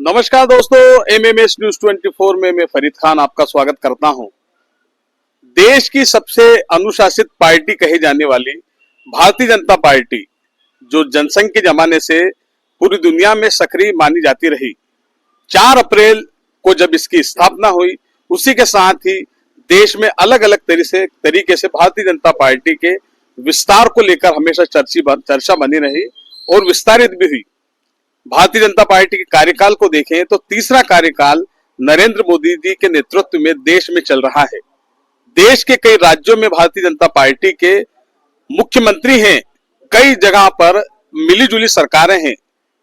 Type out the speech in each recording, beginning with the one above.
नमस्कार दोस्तों, MMS news 24 में मैं फरीद खान आपका स्वागत करता हूं। देश की सबसे अनुशासित पार्टी कही जाने वाली भारतीय जनता पार्टी, जो जनसंघ के जमाने से पूरी दुनिया में सक्रिय मानी जाती रही, 4 अप्रैल को जब इसकी स्थापना हुई, उसी के साथ ही देश में अलग अलग तरीके से भारतीय जनता पार्टी के विस्तार को लेकर हमेशा चर्चा बनी रही और विस्तारित भी हुई। भारतीय जनता पार्टी के कार्यकाल को देखें तो तीसरा कार्यकाल नरेंद्र मोदी जी के नेतृत्व में देश में चल रहा है। देश के कई राज्यों में भारतीय जनता पार्टी के मुख्यमंत्री हैं, कई जगह पर मिलीजुली सरकारें हैं,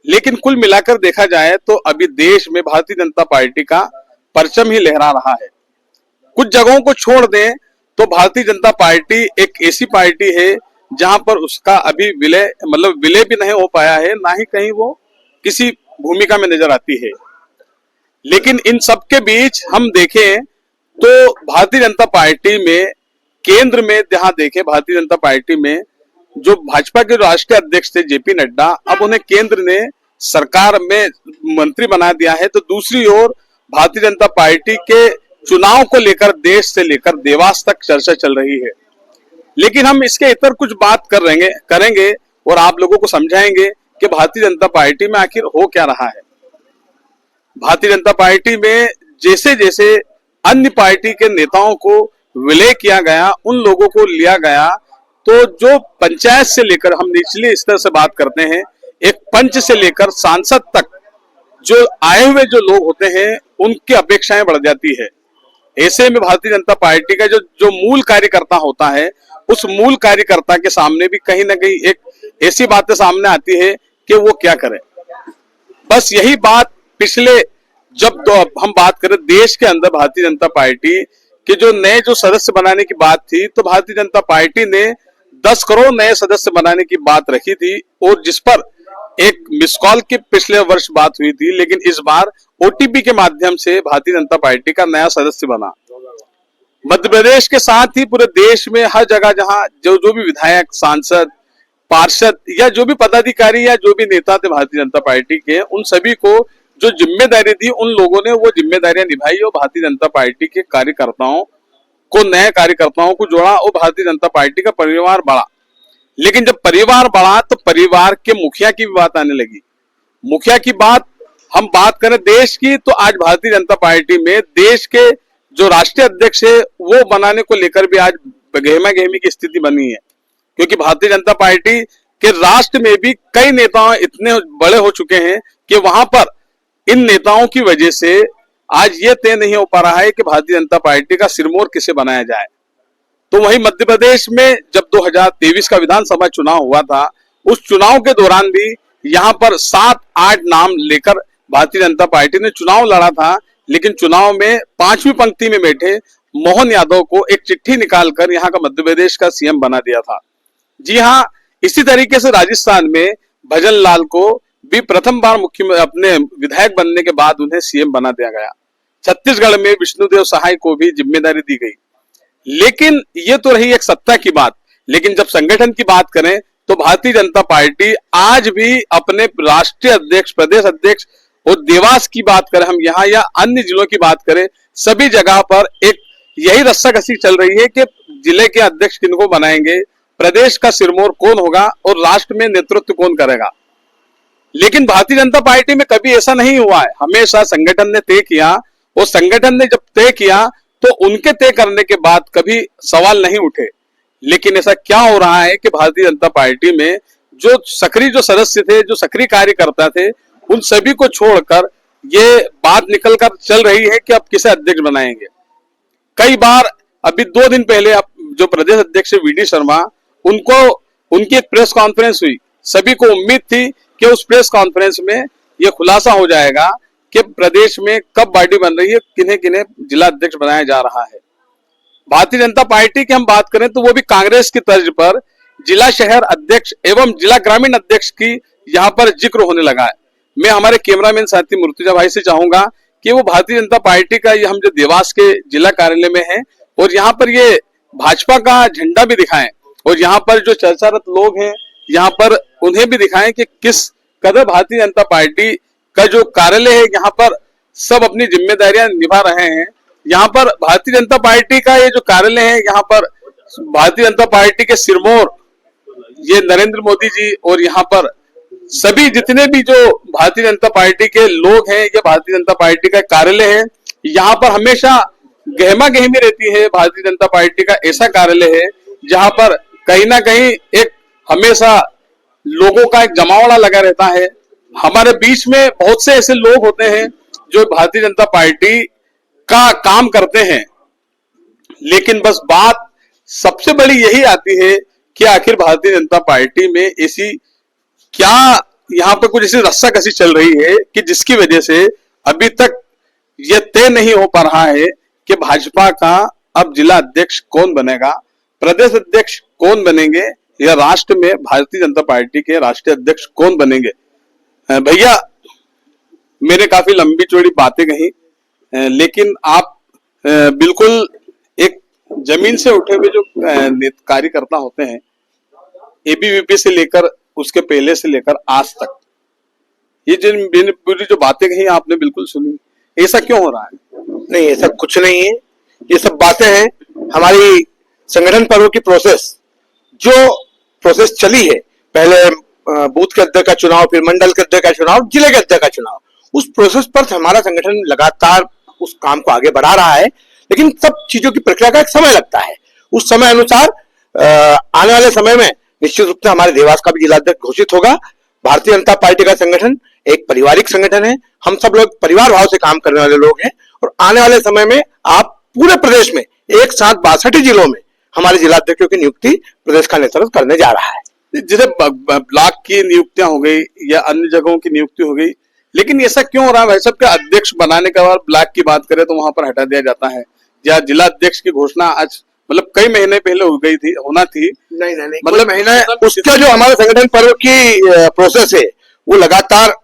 लेकिन कुल मिलाकर देखा जाए तो अभी देश में भारतीय जनता पार्टी का परचम ही लहरा रहा है। कुछ जगहों को छोड़ दें तो भारतीय जनता पार्टी एक ऐसी पार्टी है जहां पर उसका अभी विलय भी नहीं हो पाया है, ना ही कहीं वो किसी भूमिका में नजर आती है। लेकिन इन सब के बीच हम देखें तो भारतीय जनता पार्टी में केंद्र में जहां देखें, भारतीय जनता पार्टी में जो भाजपा के राष्ट्रीय अध्यक्ष थे जेपी नड्डा, अब उन्हें केंद्र ने सरकार में मंत्री बना दिया है। तो दूसरी ओर भारतीय जनता पार्टी के चुनाव को लेकर देश से लेकर देवास तक चर्चा चल रही है। लेकिन हम इसके इतर कुछ बात करेंगे और आप लोगों को समझाएंगे कि भारतीय जनता पार्टी में आखिर हो क्या रहा है। भारतीय जनता पार्टी में जैसे जैसे अन्य पार्टी के नेताओं को विलय किया गया, उन लोगों को लिया गया, तो जो पंचायत से लेकर हम निचले स्तर से बात करते हैं, एक पंच से लेकर सांसद तक जो आए हुए जो लोग होते हैं, उनकी अपेक्षाएं बढ़ जाती है। ऐसे में भारतीय जनता पार्टी का जो मूल कार्यकर्ता होता है, उस मूल कार्यकर्ता के सामने भी कहीं ना कहीं एक ऐसी बातें सामने आती है कि वो क्या करे। बस यही बात पिछले हम बात करें देश के अंदर भारतीय जनता पार्टी के जो सदस्य बनाने की बात थी, तो भारतीय जनता पार्टी ने 10 करोड़ नए सदस्य बनाने की बात रखी थी और जिस पर एक मिस कॉल की पिछले वर्ष बात हुई थी, लेकिन इस बार ओटीपी के माध्यम से भारतीय जनता पार्टी का नया सदस्य बना। मध्य प्रदेश के साथ ही पूरे देश में हर जगह जहां जो भी विधायक, सांसद, पार्षद या जो भी पदाधिकारी या जो भी नेता थे भारतीय जनता पार्टी के, उन सभी को जो जिम्मेदारी थी, उन लोगों ने वो जिम्मेदारियां निभाई और भारतीय जनता पार्टी के नए कार्यकर्ताओं को जोड़ा और भारतीय जनता पार्टी का परिवार बढ़ा। लेकिन जब परिवार बढ़ा तो परिवार के मुखिया की भी बात आने लगी। मुखिया की बात हम बात करें देश की, तो आज भारतीय जनता पार्टी में देश के जो राष्ट्रीय अध्यक्ष है वो बनाने को लेकर भी आज गहमा गहमी की स्थिति बनी है, क्योंकि भारतीय जनता पार्टी के राष्ट्र में भी कई नेता इतने बड़े हो चुके हैं कि वहां पर इन नेताओं की वजह से आज ये तय नहीं हो पा रहा है कि भारतीय जनता पार्टी का सिरमौर किसे बनाया जाए। तो वहीं मध्य प्रदेश में जब 2023 का विधानसभा चुनाव हुआ था, उस चुनाव के दौरान भी यहाँ पर 7-8 नाम लेकर भारतीय जनता पार्टी ने चुनाव लड़ा था, लेकिन चुनाव में 5वीं पंक्ति में बैठे मोहन यादव को एक चिट्ठी निकालकर यहाँ का मध्य प्रदेश का सीएम बना दिया था। जी हाँ, इसी तरीके से राजस्थान में भजन लाल को भी प्रथम बार अपने विधायक बनने के बाद उन्हें सीएम बना दिया गया। छत्तीसगढ़ में विष्णुदेव सहाय को भी जिम्मेदारी दी गई। लेकिन ये तो रही एक सत्ता की बात, लेकिन जब संगठन की बात करें तो भारतीय जनता पार्टी आज भी अपने राष्ट्रीय अध्यक्ष, प्रदेश अध्यक्ष और देवास की बात करें हम यहाँ या अन्य जिलों की बात करें, सभी जगह पर एक यही रस्साकसी चल रही है कि जिले के अध्यक्ष किनको बनाएंगे, प्रदेश का सिरमौर कौन होगा और राष्ट्र में नेतृत्व कौन करेगा। लेकिन भारतीय जनता पार्टी में कभी ऐसा नहीं हुआ है। हमेशा संगठन ने तय किया और संगठन ने जब तय किया तो उनके तय करने के बाद कभी सवाल नहीं उठे। लेकिन ऐसा क्या हो रहा है कि भारतीय जनता पार्टी में जो सदस्य थे, जो सक्रिय कार्यकर्ता थे, उन सभी को छोड़कर ये बात निकलकर चल रही है कि अब किसे अध्यक्ष बनाएंगे। कई बार अभी 2 दिन पहले जो प्रदेश अध्यक्ष वीडी शर्मा, उनकी एक प्रेस कॉन्फ्रेंस हुई। सभी को उम्मीद थी कि उस प्रेस कॉन्फ्रेंस में यह खुलासा हो जाएगा कि प्रदेश में कब पार्टी बन रही है, किन्हें किन्हें जिला अध्यक्ष बनाया जा रहा है। भारतीय जनता पार्टी की हम बात करें तो वो भी कांग्रेस की तर्ज पर जिला शहर अध्यक्ष एवं जिला ग्रामीण अध्यक्ष की यहाँ पर जिक्र होने लगा है। मैं हमारे कैमरामैन साथी मुर्तजा भाई से चाहूंगा कि वो भारतीय जनता पार्टी का हम जो देवास के जिला कार्यालय में है और यहाँ पर ये भाजपा का झंडा भी दिखाएं और यहाँ पर जो चर्चारत लोग हैं यहाँ पर उन्हें भी दिखाएं कि किस कदर भारतीय जनता पार्टी का जो कार्यालय है यहाँ पर सब अपनी जिम्मेदारियां निभा रहे हैं। यहाँ पर भारतीय जनता पार्टी का ये जो कार्यालय है, यहाँ पर भारतीय जनता पार्टी के सिरमौर ये नरेंद्र मोदी जी और यहाँ पर सभी जितने भी जो भारतीय जनता पार्टी के लोग हैं, ये भारतीय जनता पार्टी का कार्यालय है। यहाँ पर हमेशा गहमा गहमी रहती है। भारतीय जनता पार्टी का ऐसा कार्यालय है जहां पर कहीं ना कहीं एक हमेशा लोगों का एक जमावड़ा लगा रहता है। हमारे बीच में बहुत से ऐसे लोग होते हैं जो भारतीय जनता पार्टी का काम करते हैं, लेकिन बस बात सबसे बड़ी यही आती है कि आखिर भारतीय जनता पार्टी में ऐसी क्या यहाँ पर कुछ ऐसी रस्साकसी चल रही है कि जिसकी वजह से अभी तक यह तय नहीं हो पा रहा है कि भाजपा का अब जिला अध्यक्ष कौन बनेगा, प्रदेश अध्यक्ष कौन बनेंगे, या राष्ट्र में भारतीय जनता पार्टी के राष्ट्रीय अध्यक्ष कौन बनेंगे। भैया, मैंने काफी लंबी चौड़ी बातें कही, लेकिन आप बिल्कुल एक जमीन से उठे हुए जो कार्यकर्ता होते हैं, एबीवीपी से लेकर उसके पहले से लेकर आज तक, ये जो बातें कही आपने बिल्कुल सुनी, ऐसा क्यों हो रहा है? नहीं, ऐसा कुछ नहीं है। ये सब बातें हैं हमारी संगठन पर्व की प्रोसेस, जो प्रोसेस चली है, पहले बूथ के अध्यक्ष का चुनाव, फिर मंडल के अध्यक्ष का चुनाव, जिले के अध्यक्ष का चुनाव, उस प्रोसेस पर हमारा संगठन लगातार उस काम को आगे बढ़ा रहा है। लेकिन सब चीजों की प्रक्रिया का एक समय लगता है। उस समय अनुसार आने वाले समय में निश्चित रूप से हमारे देवास का भी जिलाध्यक्ष घोषित होगा। भारतीय जनता पार्टी का संगठन एक पारिवारिक संगठन है। हम सब लोग परिवार भाव से काम करने वाले लोग हैं, और आने वाले समय में आप पूरे प्रदेश में एक साथ 62 जिलों में हमारे जिलाध्यक्षों की नियुक्ति प्रदेश का नेतृत्व करने जा रहा है। जैसे ब्लॉक की नियुक्तियां हो गई या अन्य जगहों की नियुक्ति हो गई, लेकिन ऐसा क्यों हो रहा है भाई साहब? का अध्यक्ष बनाने के बाद ब्लॉक की बात करें तो वहां पर हटा दिया जाता है, या जिला अध्यक्ष की घोषणा आज मतलब कई महीने पहले हो गई थी, होना थी। नहीं, मतलब महीना उसका जो हमारे संगठन पर्व की प्रोसेस है वो लगातार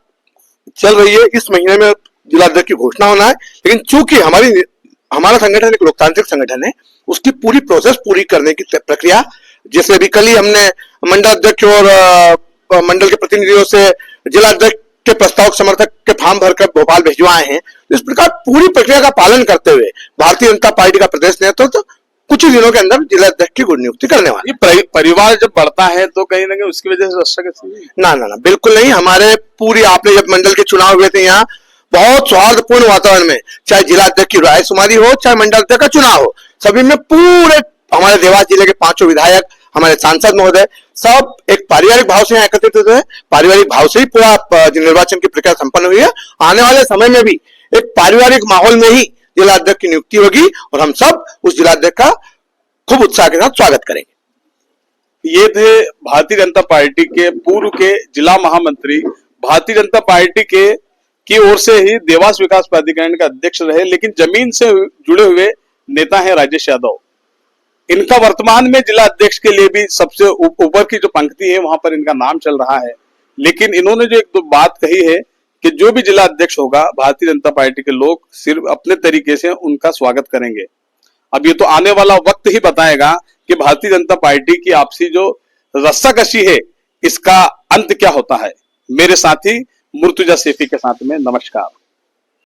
चल रही है। इस महीने में जिलाध्यक्ष की घोषणा होना है, लेकिन चूंकि हमारा संगठन एक लोकतांत्रिक संगठन है, उसकी पूरी प्रोसेस पूरी करने की प्रक्रिया, जैसे अभी कल ही हमने मंडल अध्यक्ष और मंडल के प्रतिनिधियों से जिलाध्यक्ष के प्रस्तावक समर्थक के फॉर्म भरकर भोपाल भिजवाए हैं। इस प्रकार पूरी प्रक्रिया का पालन करते हुए भारतीय जनता पार्टी का प्रदेश नेतृत्व कुछ ही दिनों के अंदर जिलाध्यक्ष की नियुक्ति करने वाले। परिवार जब बढ़ता है तो कहीं ना कहीं उसकी वजह से रस्साकसी? ना, बिल्कुल नहीं। हमारे पूरी, आपने जब मंडल के चुनाव हुए थे यहाँ बहुत सौहार्दपूर्ण वातावरण में, चाहे जिलाध्यक्ष की रायशुमारी हो, चाहे मंडल अध्यक्ष का चुनाव हो, सभी में पूरे हमारे देवास जिले के 5 विधायक, हमारे सांसद महोदय, सब एक पारिवारिक भाव से एकत्रित हुए हैं। पारिवारिक भाव से ही पूरा निर्वाचन की प्रक्रिया संपन्न हुई है। आने वाले समय में भी एक पारिवारिक माहौल में ही जिलाध्यक्ष की नियुक्ति होगी, और हम सब उस जिलाध्यक्ष का खूब उत्साह के साथ स्वागत करेंगे। ये थे भारतीय जनता पार्टी के पूर्व के जिला महामंत्री, भारतीय जनता पार्टी की ओर से ही देवास विकास प्राधिकरण का अध्यक्ष रहे, लेकिन जमीन से जुड़े हुए नेता है राजेश यादव। इनका वर्तमान में जिला अध्यक्ष के लिए भी सबसे ऊपर की जो पंक्ति है वहां पर इनका नाम चल रहा है। लेकिन इन्होंने जो एक दो बात कही है कि जो भी जिला अध्यक्ष होगा, भारतीय जनता पार्टी के लोग सिर्फ अपने तरीके से उनका स्वागत करेंगे। अब ये तो आने वाला वक्त ही बताएगा कि भारतीय जनता पार्टी की आपसी जो रस्साकशी है इसका अंत क्या होता है। मेरे साथी मुर्तुजा सैफी के साथ में नमस्कार।